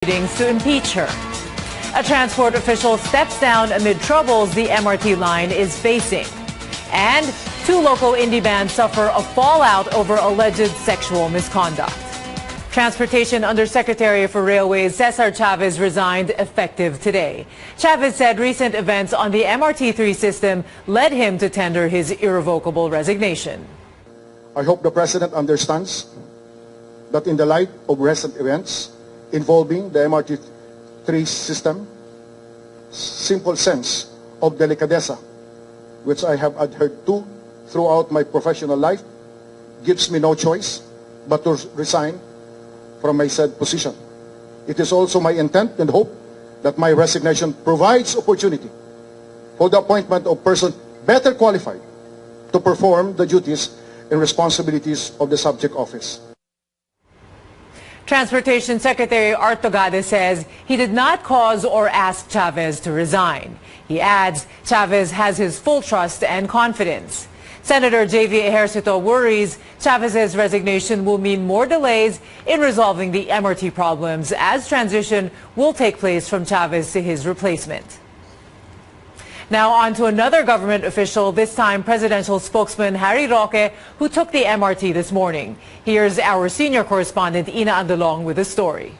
to impeach her. A transport official steps down amid troubles the MRT line is facing. And two local indie bands suffer a fallout over alleged sexual misconduct. Transportation Undersecretary for Railways Cesar Chavez resigned effective today. Chavez said recent events on the MRT3 system led him to tender his irrevocable resignation. I hope the President understands that in the light of recent events involving the MRT3 system, simple sense of delicadeza, which I have adhered to throughout my professional life, gives me no choice but to resign from my said position. It is also my intent and hope that my resignation provides opportunity for the appointment of person better qualified to perform the duties and responsibilities of the subject office. Transportation Secretary Art Togada says he did not cause or ask Chavez to resign. He adds Chavez has his full trust and confidence. Senator J.V. Ejercito worries Chavez's resignation will mean more delays in resolving the MRT problems as transition will take place from Chavez to his replacement. Now on to another government official, this time presidential spokesman Harry Roque, who took the MRT this morning. Here's our senior correspondent Ina Andalong with the story.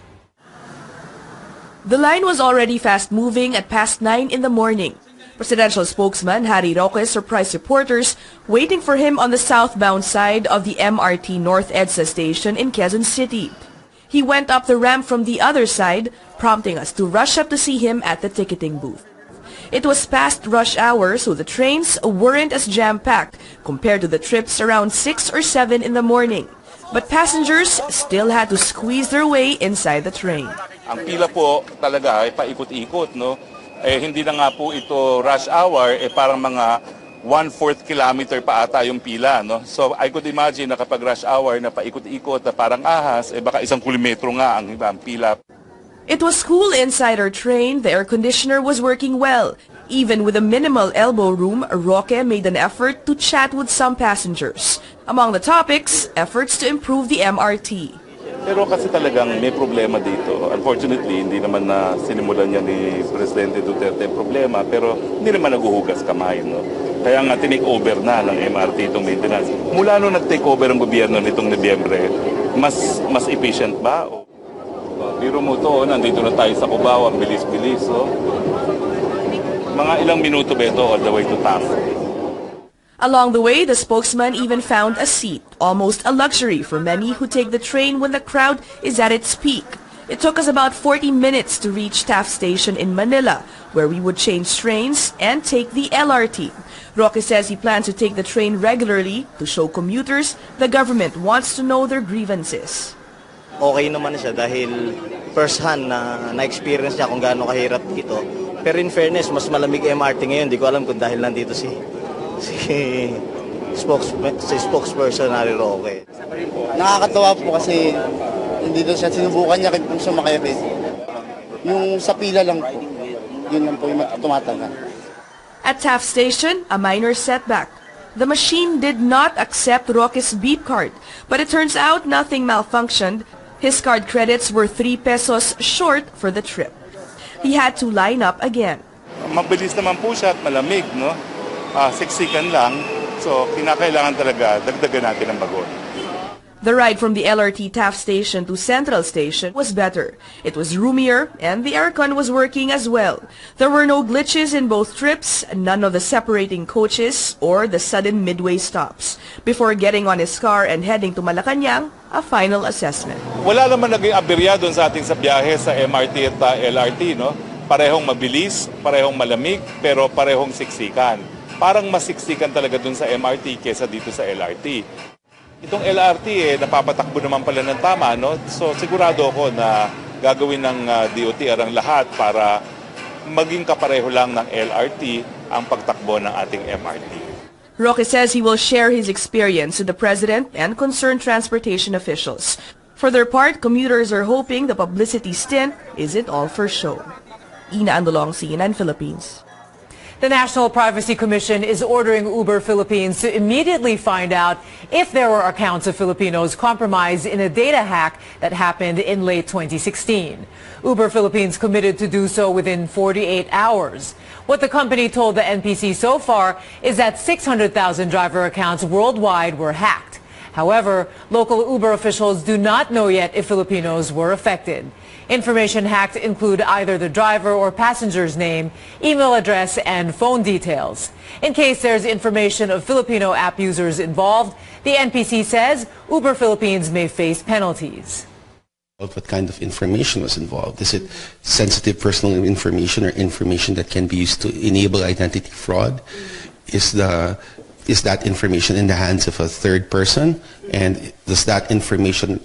The line was already fast-moving at past 9 in the morning. Presidential spokesman Harry Roque surprised reporters waiting for him on the southbound side of the MRT North EDSA station in Quezon City. He went up the ramp from the other side, prompting us to rush up to see him at the ticketing booth. It was past rush hour, so the trains weren't as jam-packed compared to the trips around 6 or 7 in the morning. But passengers still had to squeeze their way inside the train. Ang pila po talaga ay paikot-ikot, no? Hindi na nga po ito rush hour, parang mga 1/4 kilometer pa ata yung pila, no? So I could imagine na kapag rush hour na paikot-ikot na parang ahas, baka 1 kilometro nga ang pila. It was cool inside our train. The air conditioner was working well. Even with a minimal elbow room, Roque made an effort to chat with some passengers. Among the topics, efforts to improve the MRT. Pero kasi talagang may problema dito. Unfortunately, hindi naman na sinimulan niya ni Presidente Duterte ang problema, pero hindi naman naguhugas kamay, no? Kaya nga tinake over na ng MRT itong maintenance. Mula nung nag-take over ang gobyerno nitong Nobyembre, mas efficient ba? Biro mo to, nandito na tayo sa Cubao, ang bilis-bilis. Oh. Mga ilang minuto ba ito all the way to Taft. Along the way, the spokesman even found a seat, almost a luxury for many who take the train when the crowd is at its peak. It took us about 40 minutes to reach Taft Station in Manila, where we would change trains and take the LRT. Roque says he plans to take the train regularly to show commuters the government wants to know their grievances. Okay naman siya dahil first hand na-experience niya kung gaano kahirap dito. Pero in fairness, mas malamig MRT ngayon. Di ko alam kung dahil nandito si spokesperson Harry Roque. Nakakatawa po kasi hindi doon siya sinubukan niya kung sumakay rin. Yung sa pila lang po, yun lang po yung tumatagal. At Taft Station, a minor setback. The machine did not accept Roque's beep card, but it turns out nothing malfunctioned. His card credits were 3 pesos short for the trip. He had to line up again. Mabilis naman po siya at malamig, no? Siksikan lang. So, kinakailangan talaga dagdagan natin ang bagon. The ride from the LRT Taft Station to Central Station was better. It was roomier and the aircon was working as well. There were no glitches in both trips, none of the separating coaches or the sudden midway stops. Before getting on his car and heading to Malacanang, a final assessment. Wala naman naging aberya doon sa ating sa biyahe sa MRT at LRT, no? Parehong mabilis, parehong malamig, pero parehong siksikan. Parang mas siksikan talaga doon sa MRT kesa dito sa LRT. Itong LRT napapatakbo naman pala ng tama, no? So sigurado ako na gagawin ng DOTR ang lahat para maging kapareho lang ng LRT ang pagtakbo ng ating MRT. Roque says he will share his experience with the President and concerned transportation officials. For their part, commuters are hoping the publicity stint isn't all for show. Ina Andalong, CNN Philippines. The National Privacy Commission is ordering Uber Philippines to immediately find out if there were accounts of Filipinos compromised in a data hack that happened in late 2016. Uber Philippines committed to do so within 48 hours. What the company told the NPC so far is that 600,000 driver accounts worldwide were hacked. However, local Uber officials do not know yet if Filipinos were affected. Information hacked include either the driver or passenger's name, email address, and phone details. In case there's information of Filipino app users involved, the NPC says Uber Philippines may face penalties. What kind of information was involved? Is it sensitive personal information or information that can be used to enable identity fraud? Is that information in the hands of a third person? And does that information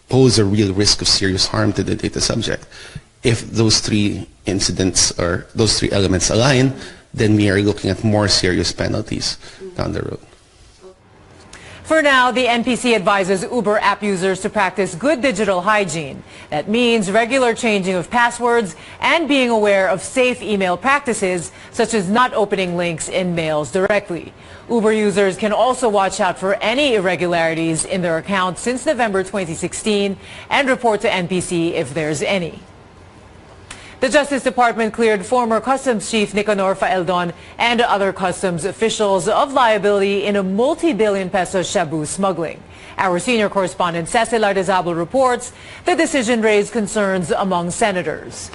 pose a real risk of serious harm to the data subject? If those three incidents or those three elements align, then we are looking at more serious penalties down the road. For now, the NPC advises Uber app users to practice good digital hygiene. That means regular changing of passwords and being aware of safe email practices, such as not opening links in mails directly. Uber users can also watch out for any irregularities in their accounts since November 2016 and report to NPC if there's any. The Justice Department cleared former Customs Chief Nicanor Faeldon and other customs officials of liability in a multi-billion peso shabu smuggling. Our senior correspondent Cecil Ardezabal reports the decision raised concerns among senators.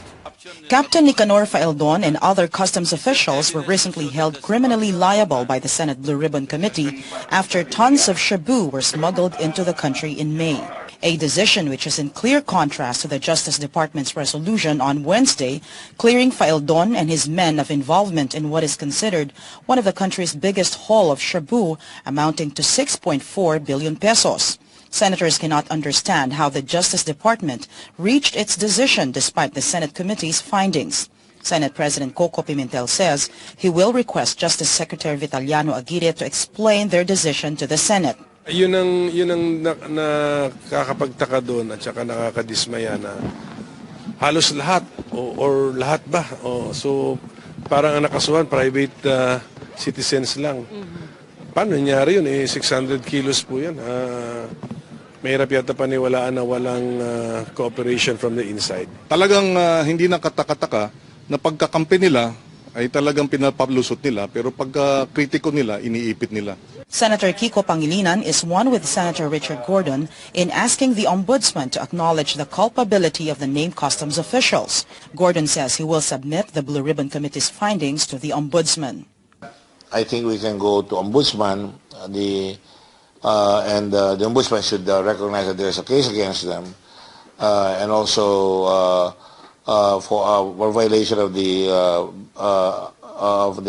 Captain Nicanor Faeldon and other customs officials were recently held criminally liable by the Senate Blue Ribbon Committee after tons of shabu were smuggled into the country in May. A decision which is in clear contrast to the Justice Department's resolution on Wednesday, clearing Faeldon and his men of involvement in what is considered one of the country's biggest haul of shabu, amounting to 6.4 billion pesos. Senators cannot understand how the Justice Department reached its decision despite the Senate committee's findings. Senate President Coco Pimentel says he will request Justice Secretary Vitaliano Aguirre to explain their decision to the Senate. Yun ang nakakapagtaka doon at saka nakakadismaya na halos lahat or lahat ba. So parang ang nakasuhan, private citizens lang. Paano nangyari yun? 600 kilos po yan. Mahirap yata paniwalaan na walang cooperation from the inside. Talagang hindi nakataka-taka na pagkakampi nila ay talagang pinapalusot nila, pero pagka kritiko nila, iniipit nila. Senator Kiko Pangilinan is one with Senator Richard Gordon in asking the Ombudsman to acknowledge the culpability of the named customs officials. Gordon says he will submit the Blue Ribbon Committee's findings to the Ombudsman. I think we can go to Ombudsman, and the Ombudsman should recognize that there's a case against them, and also for violation of the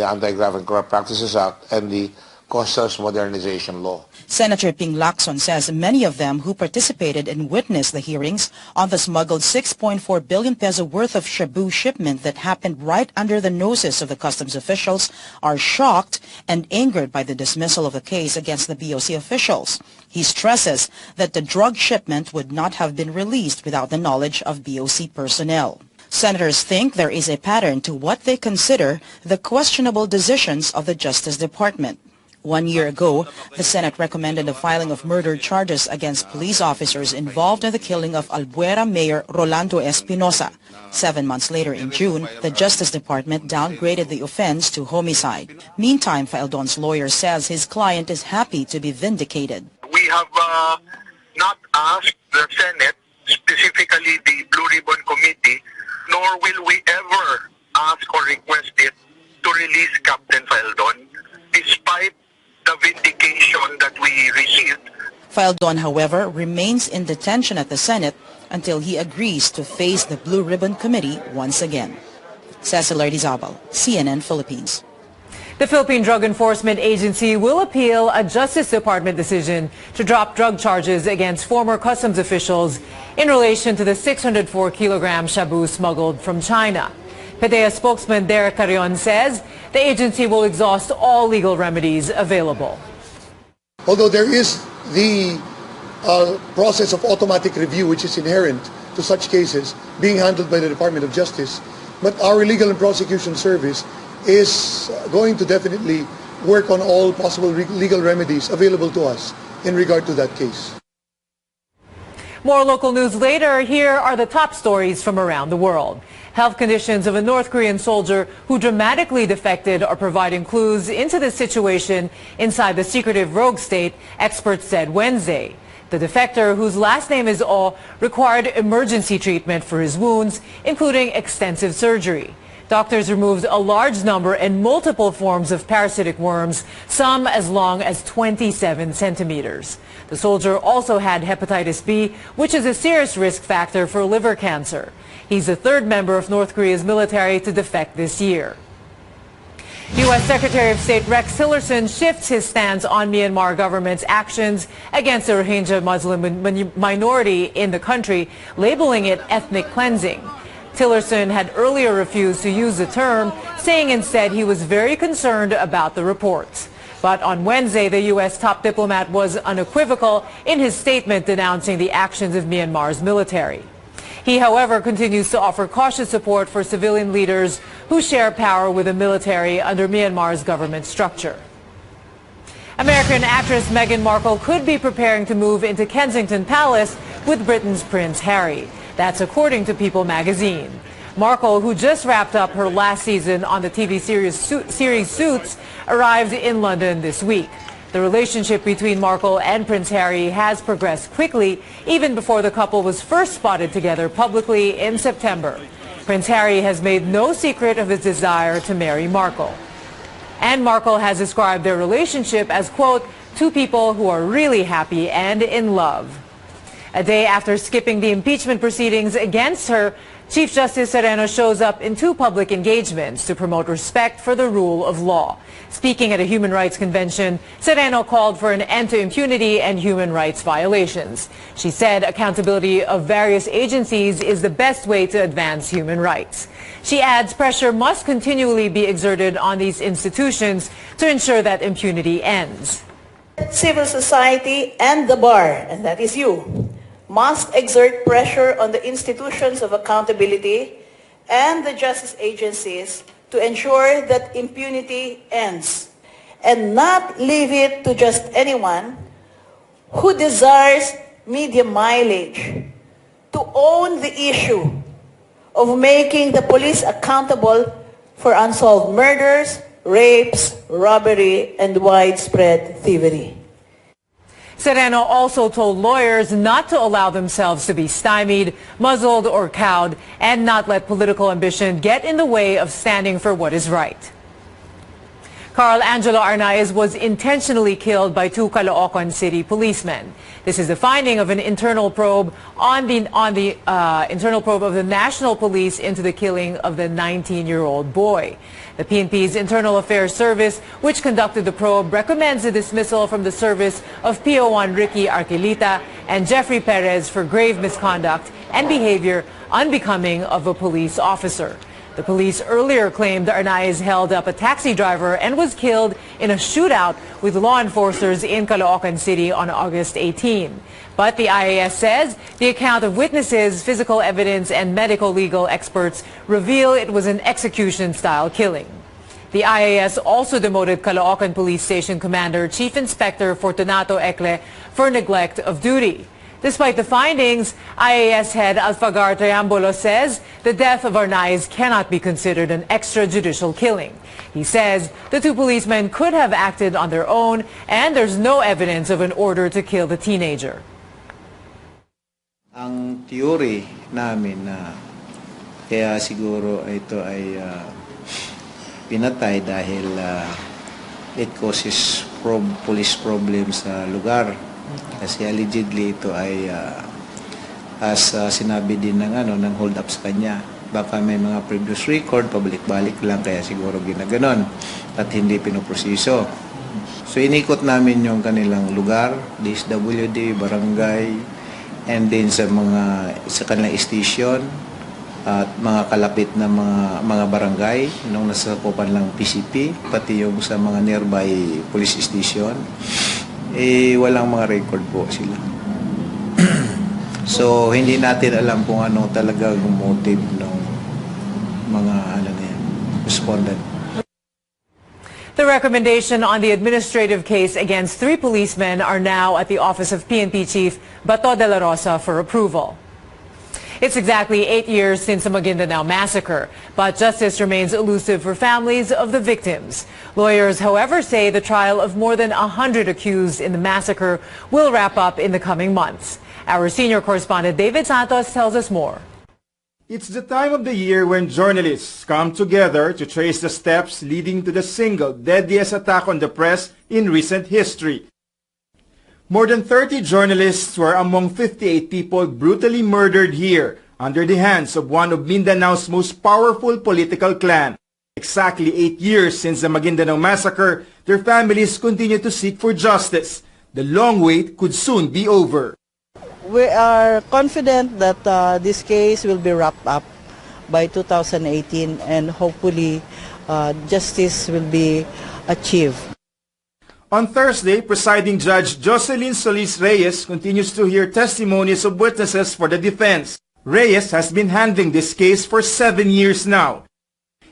Anti-Graft and Corrupt Practices Act and the Customs Modernization Law. Senator Ping Lacson says many of them who participated and witnessed the hearings on the smuggled 6.4 billion peso worth of shabu shipment that happened right under the noses of the customs officials are shocked and angered by the dismissal of the case against the BOC officials. He stresses that the drug shipment would not have been released without the knowledge of BOC personnel. Senators think there is a pattern to what they consider the questionable decisions of the Justice Department. 1 year ago, the Senate recommended the filing of murder charges against police officers involved in the killing of Albuera Mayor Rolando Espinosa. 7 months later, in June, the Justice Department downgraded the offense to homicide. Meantime, Faeldon's lawyer says his client is happy to be vindicated. We have not asked the Senate, specifically the Blue Ribbon Committee, nor will we ever ask or request it to release Captain Faeldon, despite the vindication that we received. Faeldon, however, remains in detention at the Senate until he agrees to face the Blue Ribbon Committee once again. Cecil Ardezabal, CNN Philippines. The Philippine Drug Enforcement Agency will appeal a Justice Department decision to drop drug charges against former customs officials in relation to the 604-kilogram shabu smuggled from China. PDEA spokesman Derek Carrion says the agency will exhaust all legal remedies available. Although there is the process of automatic review which is inherent to such cases being handled by the Department of Justice, But our Legal and Prosecution Service is going to definitely work on all possible legal remedies available to us in regard to that case. More local news later. Here are the top stories from around the world. Health conditions of a North Korean soldier who dramatically defected are providing clues into the situation inside the secretive rogue state, experts said Wednesday. The defector, whose last name is Oh, required emergency treatment for his wounds, including extensive surgery. Doctors removed a large number and multiple forms of parasitic worms, some as long as 27 centimeters. The soldier also had hepatitis B, which is a serious risk factor for liver cancer. He's the third member of North Korea's military to defect this year. U.S. Secretary of State Rex Tillerson shifts his stance on Myanmar government's actions against the Rohingya Muslim minority in the country, labeling it ethnic cleansing. Tillerson had earlier refused to use the term, saying instead he was very concerned about the reports. But on Wednesday, the U.S. top diplomat was unequivocal in his statement denouncing the actions of Myanmar's military. He, however, continues to offer cautious support for civilian leaders who share power with the military under Myanmar's government structure. American actress Meghan Markle could be preparing to move into Kensington Palace with Britain's Prince Harry. That's according to People magazine. Markle, who just wrapped up her last season on the TV series Suits, arrived in London this week. The relationship between Markle and Prince Harry has progressed quickly, even before the couple was first spotted together publicly in September. Prince Harry has made no secret of his desire to marry Markle. And Markle has described their relationship as, quote, two people who are really happy and in love. A day after skipping the impeachment proceedings against her, Chief Justice Sereno shows up in two public engagements to promote respect for the rule of law. Speaking at a human rights convention, Sereno called for an end to impunity and human rights violations. She said accountability of various agencies is the best way to advance human rights. She adds pressure must continually be exerted on these institutions to ensure that impunity ends. Civil society and the bar, and that is you, must exert pressure on the institutions of accountability and the justice agencies to ensure that impunity ends, and not leave it to just anyone who desires media mileage to own the issue of making the police accountable for unsolved murders, rapes, robbery, and widespread thievery. Sereno also told lawyers not to allow themselves to be stymied, muzzled, or cowed, and not let political ambition get in the way of standing for what is right. Carl Angelo Arnaiz was intentionally killed by two Caloocan City policemen. This is the finding of an internal probe of the National Police into the killing of the 19-year-old boy. The PNP's Internal Affairs Service, which conducted the probe, recommends the dismissal from the service of PO1 Ricky Arquilita and Jeffrey Perez for grave misconduct and behavior unbecoming of a police officer. The police earlier claimed Arnaiz held up a taxi driver and was killed in a shootout with law enforcers in Caloocan City on August 18. But the IAS says the account of witnesses, physical evidence, and medical legal experts reveal it was an execution-style killing. The IAS also demoted Caloocan Police Station Commander Chief Inspector Fortunato Ecle for neglect of duty. Despite the findings, IAS head Alfagar Triambolo says the death of Arnaiz cannot be considered an extrajudicial killing. He says the two policemen could have acted on their own and there's no evidence of an order to kill the teenager. Ang theory namin na kaya siguro ito ay pinatay dahil it causes police problems sa lugar. Kasi allegedly ito ay as sinabi din ng hold up sa kanya. Baka may mga previous record, pabalik-balik lang kaya siguro ginaganon at hindi pinoproseso. So inikot namin yung kanilang lugar, DSWD, barangay, and then sa kanilang station at mga kalapit na mga barangay nung nasakupan lang PCP, pati yung sa mga nearby police station. Walang mga record po sila. So, hindi natin alam kung ano talaga yung motive mga respondent. The recommendation on the administrative case against 3 policemen are now at the office of PNP Chief Bato de la Rosa for approval. It's exactly 8 years since the Maguindanao massacre, but justice remains elusive for families of the victims. Lawyers, however, say the trial of more than 100 accused in the massacre will wrap up in the coming months. Our senior correspondent David Santos tells us more. It's the time of the year when journalists come together to trace the steps leading to the single deadliest attack on the press in recent history. More than 30 journalists were among 58 people brutally murdered here under the hands of one of Mindanao's most powerful political clan. Exactly 8 years since the Maguindanao massacre, their families continue to seek for justice. The long wait could soon be over. We are confident that this case will be wrapped up by 2018 and hopefully justice will be achieved. On Thursday, presiding Judge Jocelyn Solis Reyes continues to hear testimonies of witnesses for the defense. Reyes has been handling this case for 7 years now.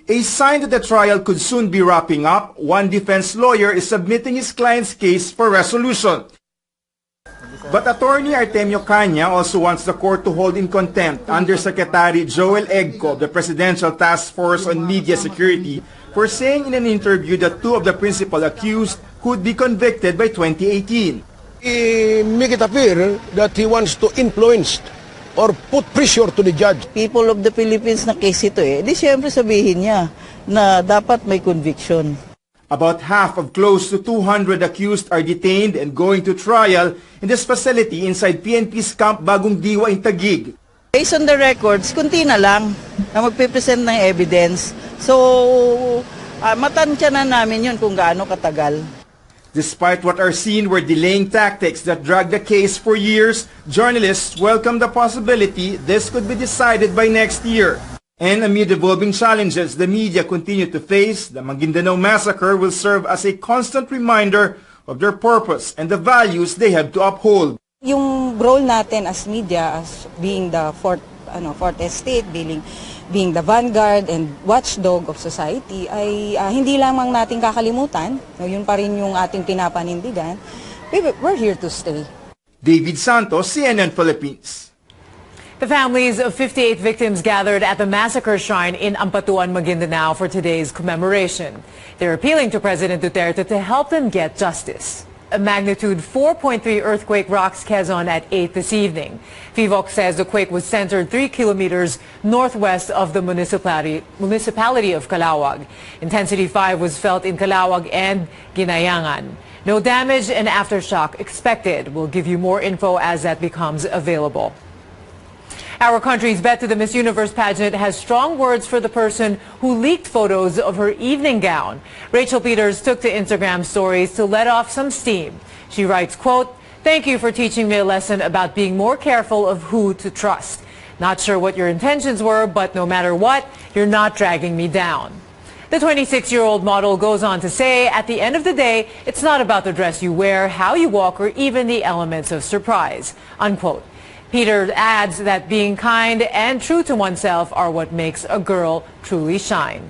A sign that the trial could soon be wrapping up, one defense lawyer is submitting his client's case for resolution. But Attorney Artemio Caña also wants the court to hold in contempt Undersecretary Joel Egco of the Presidential Task Force on Media Security for saying in an interview that 2 of the principal accused could be convicted by 2018. He make it appear that he wants to influence or put pressure to the judge. People of the Philippines na case ito di siyempre sabihin niya na dapat may conviction. About half of close to 200 accused are detained and going to trial in this facility inside PNP's Camp Bagong Diwa in Taguig. Based on the records, kunti na lang na magpipresent ng evidence. So, matansya na namin yun kung gaano katagal. Despite what are seen were delaying tactics that dragged the case for years, journalists welcome the possibility this could be decided by next year. And amid evolving challenges the media continue to face, the Maguindanao massacre will serve as a constant reminder of their purpose and the values they have to uphold. Yung role natin as media, as being the fourth estate, being the vanguard and watchdog of society, ay hindi lamang natin kakalimutan. Yun pa rin yung ating pinapanindigan. We're here to stay. David Santos, CNN Philippines. The families of 58 victims gathered at the massacre shrine in Ampatuan, Maguindanao for today's commemoration. They're appealing to President Duterte to help them get justice. A magnitude 4.3 earthquake rocks Quezon at 8 this evening. FIVOC says the quake was centered 3 kilometers northwest of the municipality of Calauag. Intensity 5 was felt in Calauag and Ginayangan. No damage and aftershock expected. We'll give you more info as that becomes available. Our country's bet to the Miss Universe pageant has strong words for the person who leaked photos of her evening gown. Rachel Peters took to Instagram stories to let off some steam. She writes, quote, "Thank you for teaching me a lesson about being more careful of who to trust. Not sure what your intentions were, but no matter what, you're not dragging me down." The 26-year-old model goes on to say, at the end of the day, it's not about the dress you wear, how you walk, or even the elements of surprise, unquote. Peter adds that being kind and true to oneself are what makes a girl truly shine.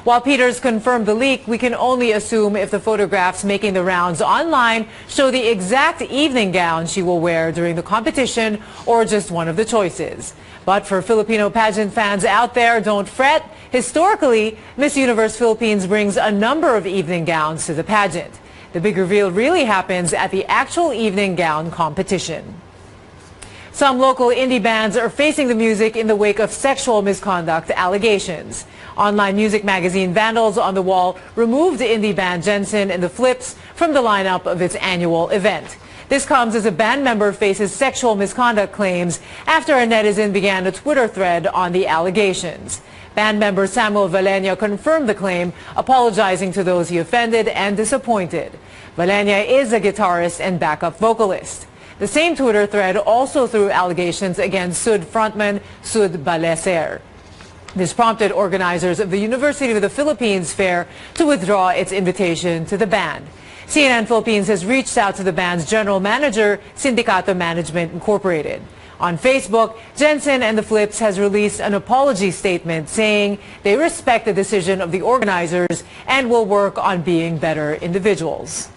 While Peters confirmed the leak, we can only assume if the photographs making the rounds online show the exact evening gown she will wear during the competition or just one of the choices. But for Filipino pageant fans out there, don't fret. Historically, Miss Universe Philippines brings a number of evening gowns to the pageant. The big reveal really happens at the actual evening gown competition. Some local indie bands are facing the music in the wake of sexual misconduct allegations. Online music magazine Vandals on the Wall removed indie band Jensen and the Flips from the lineup of its annual event. This comes as a band member faces sexual misconduct claims after a netizen began a Twitter thread on the allegations. Band member Samuel Valenia confirmed the claim, apologizing to those he offended and disappointed. Valenia is a guitarist and backup vocalist. The same Twitter thread also threw allegations against Sud frontman Sud Baleser. This prompted organizers of the University of the Philippines Fair to withdraw its invitation to the band. CNN Philippines has reached out to the band's general manager, Sindicato Management Incorporated. On Facebook, Jensen and the Flips has released an apology statement saying they respect the decision of the organizers and will work on being better individuals.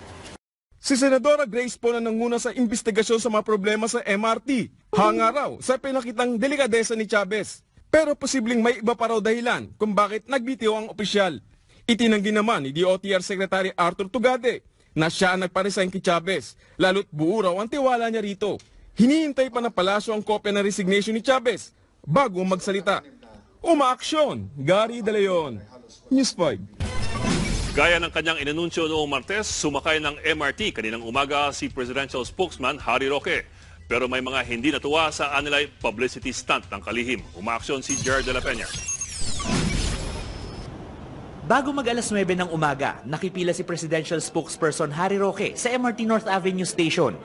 Si Senadora Grace po na nanguna sa investigasyon sa mga problema sa MRT. Hanga raw sa pinakitang delikadesa ni Chavez. Pero posibleng may iba pa raw dahilan kung bakit nagbitiw ang opisyal. Itinanggi naman ni DOTR Secretary Arthur Tugade na siya ang nagparesign kay Chavez, lalo't buo raw ang tiwala niya rito. Hinihintay pa ng palasyo ang kopya ng resignation ni Chavez bago magsalita. Umaaksyon, Gary De Leon, News 5. Gaya ng kanyang inanunsyo noong Martes, sumakay ng MRT kaninang umaga si Presidential Spokesman Harry Roque. Pero may mga hindi natuwa sa anilay publicity stunt ng kalihim. Umaaksyon si Gerard de la Peña. Bago mag alas 9 ng umaga, nakipila si Presidential Spokesperson Harry Roque sa MRT North Avenue Station.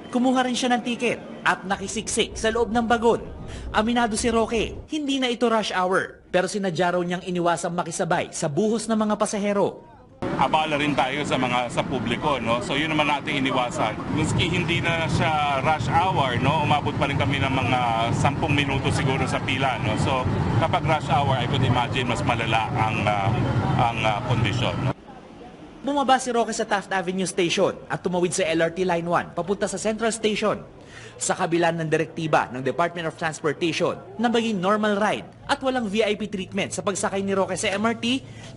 Kumuha rin siya ng tiket at nakisiksik sa loob ng bagon. Aminado si Roque, hindi na ito rush hour, pero sinadya raw niyang iniwasang makisabay sa buhos ng mga pasahero. Abala rin tayo sa publiko, no? So yun naman natin iniwasan. Maski hindi na siya rush hour, no? Umabot pa rin kami ng mga 10 minuto siguro sa pila, no? So kapag rush hour, I could imagine mas malala ang kondisyon, no? Bumaba si Roque sa Taft Avenue Station at tumawid sa LRT Line 1 papunta sa Central Station. Sa kabila ng direktiba ng Department of Transportation na maging normal ride at walang VIP treatment sa pagsakay ni Roque sa MRT,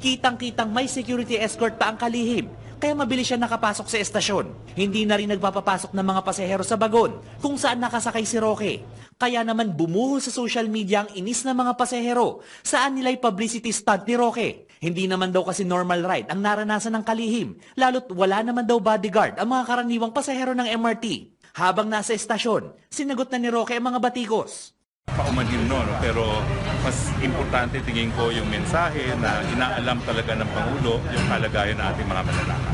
kitang-kitang may security escort pa ang kalihim. Kaya mabilis siya nakapasok sa estasyon. Hindi na rin nagpapapasok ng mga pasahero sa bagon kung saan nakasakay si Roque. Kaya naman bumuho sa social media ang inis ng mga pasahero saan nila'y publicity stunt ni Roque. Hindi naman daw kasi normal ride ang naranasan ng kalihim, lalo't wala naman daw bodyguard ang mga karaniwang pasahero ng MRT. Habang nasa estasyon, sinagot na ni Roque ang mga batikos. Paumanhin no, pero mas importante tingin ko yung mensahe na inaalam talaga ng Pangulo yung kalagayan ng ating mga manlalakad.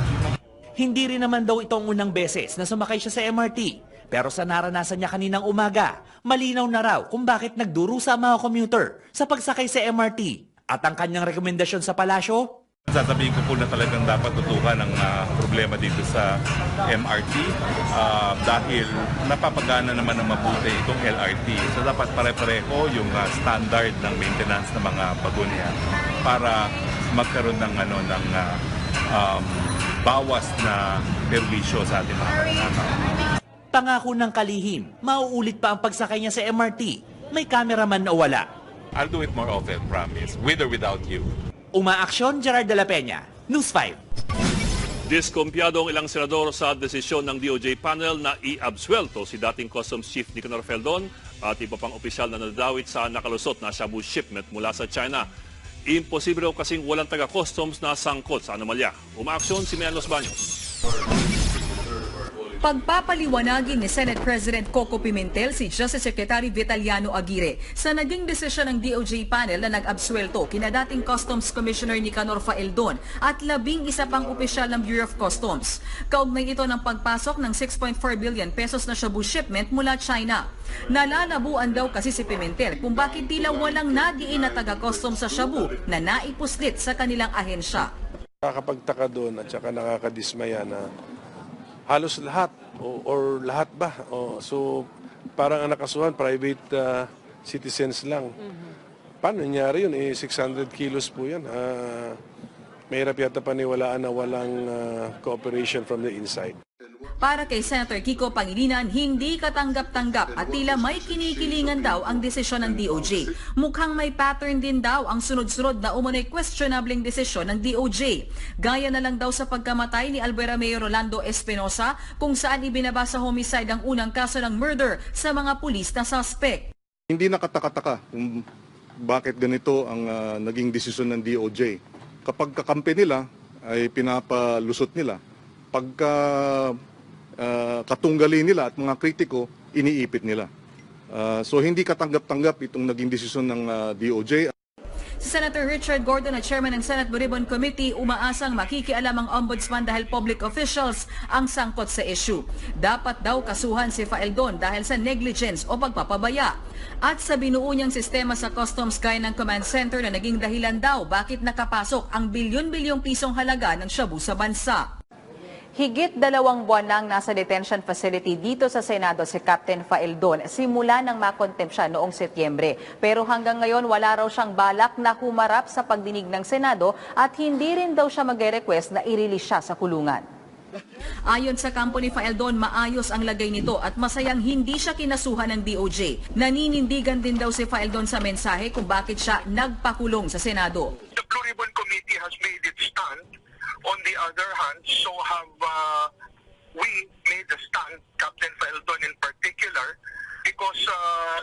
Hindi rin naman daw itong unang beses na sumakay siya sa MRT. Pero sa naranasan niya kaninang umaga, malinaw na raw kung bakit nagdurusa ang mga commuter sa pagsakay sa MRT. At ang kanyang rekomendasyon sa palasyo? Sasabihin ko po na talagang dapat tutukan ang problema dito sa MRT dahil napapagana naman ng mabuti itong LRT. So dapat pare-pareho yung standard ng maintenance ng mga bagon niya para magkaroon ng bawas na perwisyo sa ating mga mananakaw. Pangako ng kalihim, mauulit pa ang pagsakay niya sa MRT. May cameraman o wala. I'll do it more often, promise, with or without you. Umaaksyon, Gerard de la Peña, News 5. Diskumpiyado ang ilang senador sa desisyon ng DOJ panel na i-absuelto si dating Customs Chief Nicanor Feldon at iba pang opisyal na nadawit sa nakalusot na shabu shipment mula sa China. Imposible raw kasing walang taga-customs na sangkot sa anomalya. Umaaksyon si Mian Los Baños. Pagpapaliwanagin ni Senate President Coco Pimentel si Justice Secretary Vitaliano Aguirre sa naging desisyon ng DOJ panel na nag-absuelto kina dating Customs Commissioner Nicanor Feldon at 11 pang opisyal ng Bureau of Customs. Kaugnay ito ng pagpasok ng 6.4 billion pesos na shabu shipment mula China. Nalalabuan daw kasi si Pimentel kung bakit tila walang nadiin na taga-customs sa shabu na naipuslit sa kanilang ahensya. Nakakapagtaka doon at saka nakakadismaya na halos lahat or lahat ba? So parang ang nakasuhan, private citizens lang. Paano nangyari yun? 600 kilos po yan. Mahirap yata paniwalaan na walang cooperation from the inside. Para kay Senator Kiko Pangilinan, hindi katanggap-tanggap at tila may kinikilingan daw ang desisyon ng DOJ. Mukhang may pattern din daw ang sunod-sunod na umunoy questionabling desisyon ng DOJ. Gaya na lang daw sa pagkamatay ni Albuera Mayor Rolando Espinosa kung saan ibinaba sa homicide ang unang kaso ng murder sa mga pulis na suspect. Hindi nakataka-taka kung bakit ganito ang naging desisyon ng DOJ. Kapag kakampi nila ay pinapalusot nila. Pagka katunggali nila at mga kritiko, iniipit nila. So hindi katanggap-tanggap itong naging desisyon ng DOJ. Si Senator Richard Gordon na chairman ng Senate Buribon Committee umaasang makikialam ang ombudsman dahil public officials ang sangkot sa issue. Dapat daw kasuhan si Feldon dahil sa negligence o pagpapabaya. At sa binuo niyang sistema sa customs gaya ng command center na naging dahilan daw bakit nakapasok ang bilyon-bilyong pisong halaga ng shabu sa bansa. Higit 2 buwan nang nasa detention facility dito sa Senado si Captain Faeldon simula nang makontempt siya noong Setyembre. Pero hanggang ngayon wala raw siyang balak na humarap sa pagdinig ng Senado at hindi rin daw siya magre-request na i-release siya sa kulungan. Ayon sa kampo ni Faeldon, maayos ang lagay nito at masayang hindi siya kinasuhan ng DOJ. Naninindigan din daw si Faeldon sa mensahe kung bakit siya nagpakulong sa Senado. The Blue Ribbon Committee has made its stand. On the other hand, so have we made a stand, Captain Faeldon in particular, because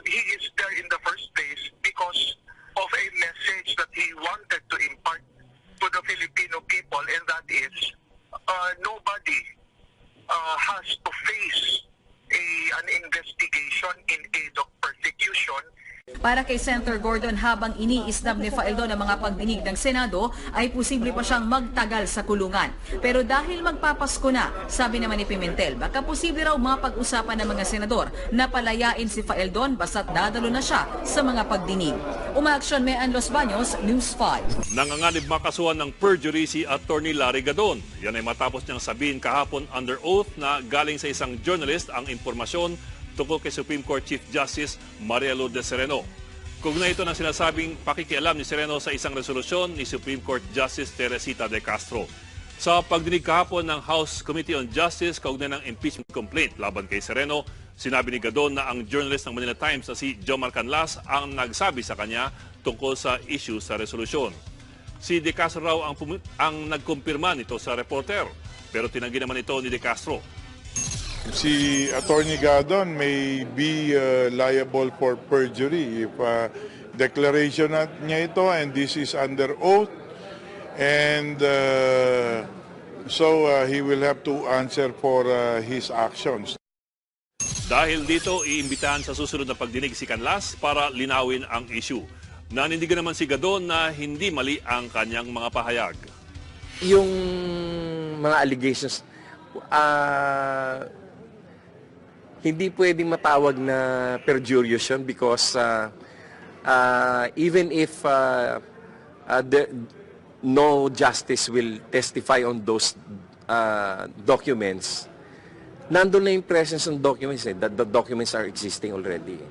he is there in the first place because of a message that he wanted to impart to the Filipino people, and that is nobody has to face an investigation in aid of persecution. Para kay Senator Gordon, habang iniisnab ni Faeldon ang mga pagdinig ng Senado, ay posible pa siyang magtagal sa kulungan. Pero dahil magpapasko na, sabi naman ni Pimentel, baka posible raw mapag-usapan ng mga senador na palayain si Faeldon basta't dadalo na siya sa mga pagdinig. Umaaksyon Mean Los Baños, News 5. Nanganganib makasuhan ng perjury si Attorney Larry Gadon. Yan ay matapos niyang sabihin kahapon under oath na galing sa isang journalist ang impormasyon tungkol kay Supreme Court Chief Justice Maria Lourdes Sereno. Kaugnay ito ng sinasabing pakikialam ni Sereno sa isang resolusyon ni Supreme Court Justice Teresita de Castro. Sa pagdinig kahapon ng House Committee on Justice kaugnay ng impeachment complaint laban kay Sereno, sinabi ni Gadon na ang journalist ng Manila Times na si Jomar Canlas ang nagsabi sa kanya tungkol sa issue sa resolusyon. Si De Castro raw ang nagkumpirma nito sa reporter, pero tinanggi naman ito ni De Castro. Si Attorney Gadon may be liable for perjury if declaration niya ito, and this is under oath, and so he will have to answer for his actions. Dahil dito, iimbitahan sa susunod na pagdinig si Canlas para linawin ang issue. Nanindigan naman si Gadon na hindi mali ang kanyang mga pahayag. Yung mga allegations, hindi pwedeng matawag na perjurious yun because even if no justice will testify on those documents, nandun na yung presence ng documents, that the documents are existing already.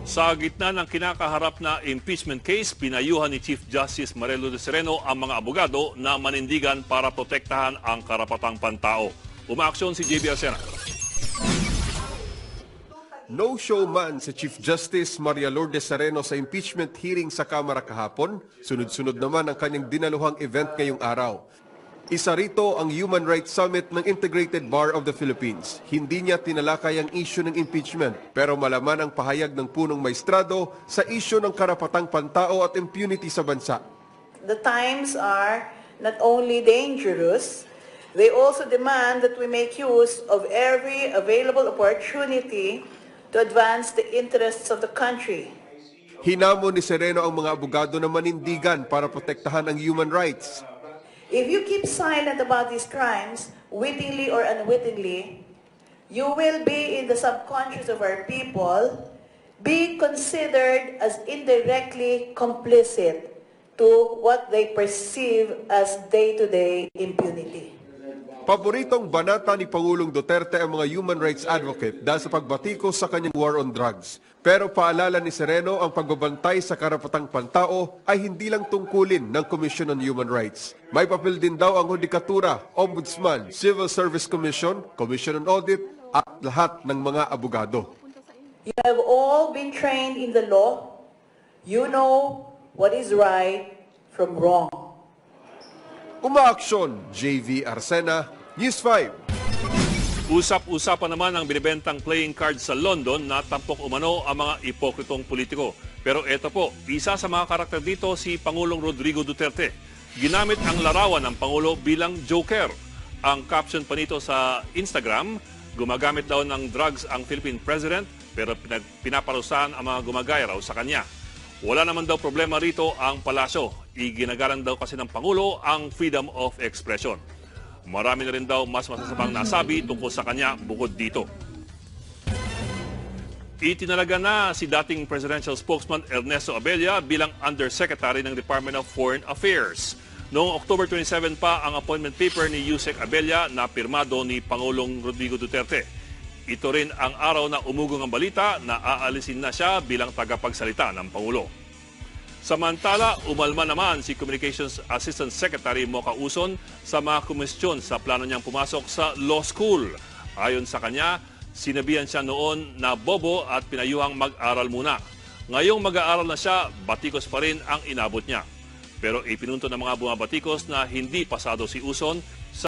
Sa gitna ng kinakaharap na impeachment case, pinayuhan ni Chief Justice Maria Lourdes Sereno ang mga abogado na manindigan para protektahan ang karapatang pantao. Umaaksyon si JB Arcena. No-show man si Chief Justice Maria Lourdes Sereno sa impeachment hearing sa Kamara kahapon. Sunod-sunod naman ang kanyang dinaluhang event ngayong araw. Isa rito ang Human Rights Summit ng Integrated Bar of the Philippines. Hindi niya tinalakay ang issue ng impeachment, pero malaman ang pahayag ng punong maestrado sa issue ng karapatang pantao at impunity sa bansa. The times are not only dangerous, they also demand that we make use of every available opportunity to advance the interests of the country. Hinamon ni Sereno ang mga abogado na manindigan para protektahan ang human rights. If you keep silent about these crimes, wittingly or unwittingly, you will be in the subconscious of our people, be considered as indirectly complicit to what they perceive as day-to-day impunity. Paboritong banata ni Pangulong Duterte ang mga human rights advocate dahil sa pagbatiko sa kanyang war on drugs. Pero paalala ni Sereno, ang pagbabantay sa karapatang pantao ay hindi lang tungkulin ng Commission on Human Rights. May papel din daw ang Hudikatura, Ombudsman, Civil Service Commission, Commission on Audit at lahat ng mga abogado. You have all been trained in the law. You know what is right from wrong. Umaaksyon, JV Arcena, News 5. Usap-usapan naman ang binibentang playing cards sa London na tampok umano ang mga ipokritong politiko. Pero eto po, isa sa mga karakter dito si Pangulong Rodrigo Duterte. Ginamit ang larawan ng Pangulo bilang joker. Ang caption pa nito sa Instagram, gumagamit daw ng drugs ang Philippine President pero pinaparusahan ang mga gumagaya raw sa kanya. Wala naman daw problema rito ang palasyo. Iginagalang daw kasi ng Pangulo ang freedom of expression. Marami na rin daw mas masasamang nasabi tungkol sa kanya bukod dito. Itinalaga na si dating presidential spokesman Ernesto Abella bilang Undersecretary ng Department of Foreign Affairs. Noong October 27 pa ang appointment paper ni Yusek Abella na pirmado ni Pangulong Rodrigo Duterte. Ito rin ang araw na umugong ang balita na aalisin na siya bilang tagapagsalita ng Pangulo. Samantala, umalma naman si Communications Assistant Secretary Mocha Uson sa mga komisyon sa plano niyang pumasok sa law school. Ayon sa kanya, sinabihan siya noon na bobo at pinayuhang mag-aral muna. Ngayong mag-aaral na siya, batikos pa rin ang inabot niya. Pero ipinunto ng mga bumabatikos na hindi pasado si Uson